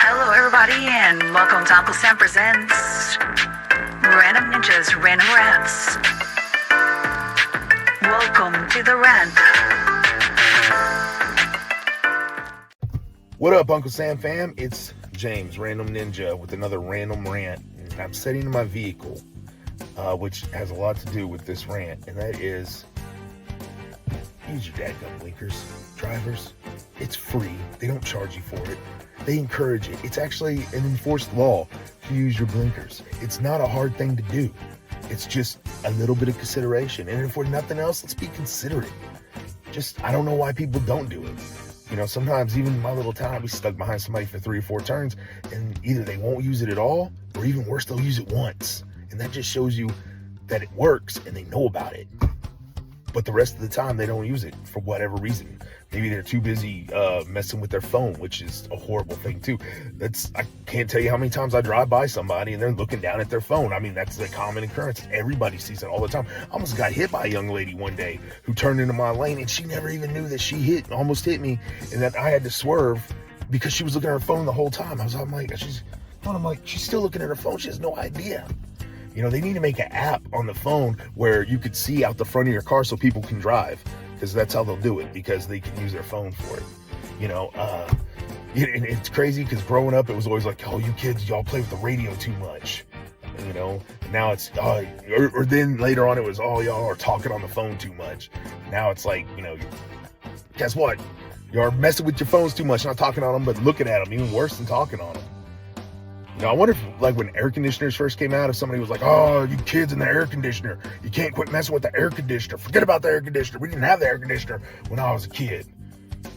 Hello, everybody, and welcome to Uncle Sam Presents Random Ninjas, Random Rants. Welcome to the rant. What up, Uncle Sam fam? It's James, Random Ninja, with another random rant. And I'm sitting in my vehicle, which has a lot to do with this rant, and that is, use your dadgum blinkers, drivers. It's free. They don't charge you for it. They encourage it. It's actually an enforced law to use your blinkers. It's not a hard thing to do. It's just a little bit of consideration. And if for nothing else, let's be considerate. I don't know why people don't do it. You know, sometimes even in my little town, I'll be stuck behind somebody for 3 or 4 turns, and either they won't use it at all, or even worse, they'll use it once. And that just shows you that it works and they know about it. But the rest of the time, they don't use it for whatever reason. Maybe they're too busy messing with their phone, which is a horrible thing too. I can't tell you how many times I drive by somebody and they're looking down at their phone. I mean, that's a common occurrence. Everybody sees it all the time. I almost got hit by a young lady one day who turned into my lane, and she never even knew that she almost hit me, and that I had to swerve because she was looking at her phone the whole time. I'm like, she's still looking at her phone. She has no idea. You know, they need to make an app on the phone where you could see out the front of your car so people can drive, because that's how they'll do it, because they can use their phone for it. You know, and it's crazy because growing up, it was always like, oh, you kids, y'all play with the radio too much. You know, now it's, or then later on it was, oh, y'all are talking on the phone too much. Now it's like, you know, guess what? You're messing with your phones too much, not talking on them, but looking at them, even worse than talking on them. You know, I wonder if, like, when air conditioners first came out, if somebody was like, oh, you kids in the air conditioner, you can't quit messing with the air conditioner. Forget about the air conditioner. We didn't have the air conditioner when I was a kid.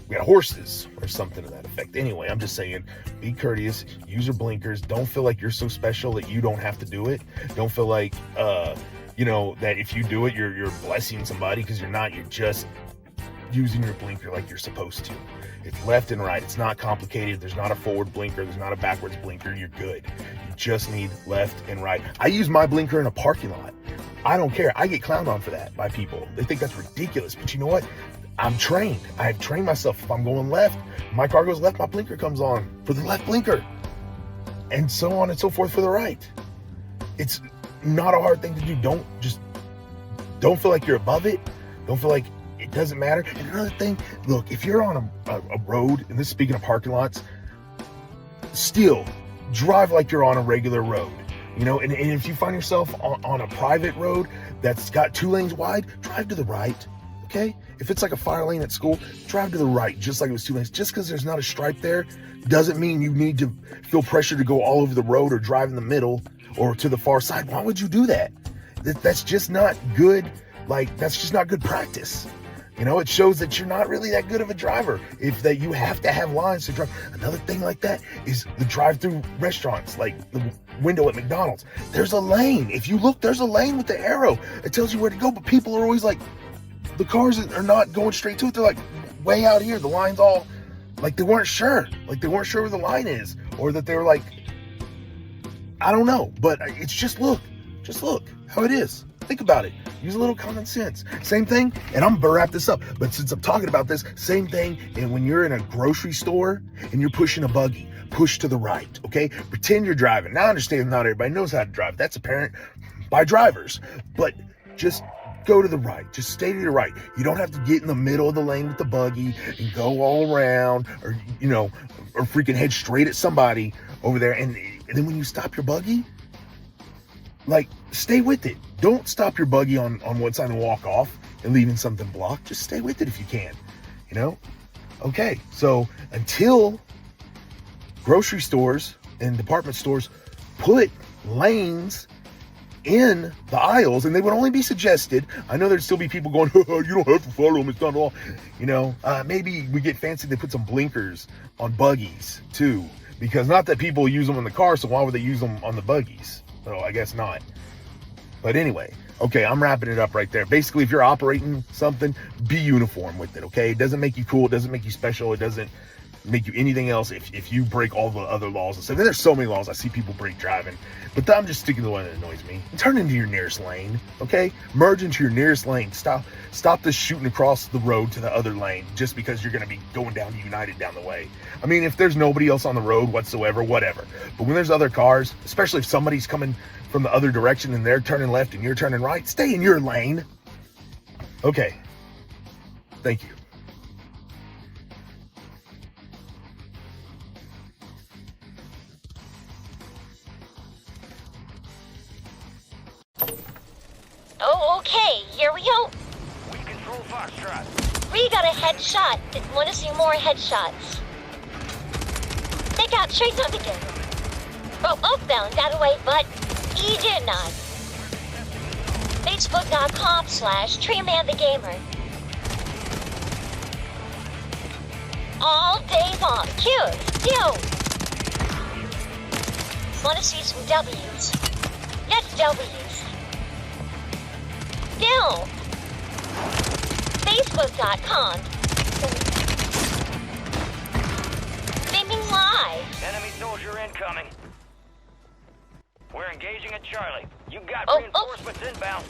We had horses or something to that effect. Anyway, I'm just saying, be courteous, use your blinkers. Don't feel like you're so special that you don't have to do it. Don't feel like, you know, that if you do it, you're blessing somebody, because you're not. You're just using your blinker like you're supposed to. It's left and right. It's not complicated. There's not a forward blinker. There's not a backwards blinker. You're good. You just need left and right. I use my blinker in a parking lot. I don't care. I get clowned on for that by people. They think that's ridiculous. But you know what? I'm trained. I've trained myself. If I'm going left, my car goes left, my blinker comes on for the left blinker. And so on and so forth for the right. It's not a hard thing to do. Don't feel like you're above it. Don't feel like it doesn't matter. And another thing, look, if you're on a road, and this is speaking of parking lots, still drive like you're on a regular road. You know, and if you find yourself on a private road that's got 2 lanes wide, drive to the right, okay? If it's like a fire lane at school, drive to the right, just like it was 2 lanes. Just because there's not a stripe there doesn't mean you need to feel pressure to go all over the road or drive in the middle or to the far side. Why would you do that? That's just not good. That's just not good practice. You know, it shows that you're not really that good of a driver, if that you have to have lines to drive. Another thing like that is the drive-through restaurants, like the window at McDonald's. There's a lane. If you look, there's a lane with the arrow. It tells you where to go, but people are always like, the cars are not going straight to it. They're like way out here. The line's all, like they weren't sure. Like they weren't sure where the line is, or that they were like, I don't know. But it's just look how it is. Think about it. Use a little common sense. Same thing, and I'm gonna wrap this up, but since I'm talking about this, same thing, and when you're in a grocery store and you're pushing a buggy, push to the right, okay? Pretend you're driving. Now I understand not everybody knows how to drive. That's apparent by drivers, but just go to the right. Just stay to your right. You don't have to get in the middle of the lane with the buggy and go all around, or, you know, or freaking head straight at somebody over there. And then when you stop your buggy, like, stay with it. Don't stop your buggy on one side and walk off and leaving something blocked. Just stay with it if you can, you know? Okay, so until grocery stores and department stores put lanes in the aisles, and they would only be suggested. I know there'd still be people going, oh, you don't have to follow them, it's not all. You know, maybe we get fancy, they put some blinkers on buggies too, because not that people use them in the car, so why would they use them on the buggies? So I guess not. But anyway, okay, I'm wrapping it up right there. Basically, if you're operating something, be uniform with it, okay? It doesn't make you cool. It doesn't make you special. It doesn't make you anything else if you break all the other laws and stuff. And there's so many laws I see people break driving, but I'm just sticking to the one that annoys me. Turn into your nearest lane, okay? Merge into your nearest lane. Stop this shooting across the road to the other lane just because you're going to be going down to United down the way. I mean, if there's nobody else on the road whatsoever, whatever. But when there's other cars, especially if somebody's coming from the other direction and they're turning left and you're turning right, stay in your lane. Okay. Thank you. Oh, okay, here we go. We control Foxtrot. We got a headshot. Want to see more headshots? They got straight up again. Oh, Oakbound got away, but he did not. Facebook.com/TreeManTheGamer. All day long. Cute. Yo. Want to see some W's? Yes, W's. Yo. Facebook.com. Streaming live. Enemy soldier incoming. We're engaging at Charlie. You got Oh, reinforcements inbound.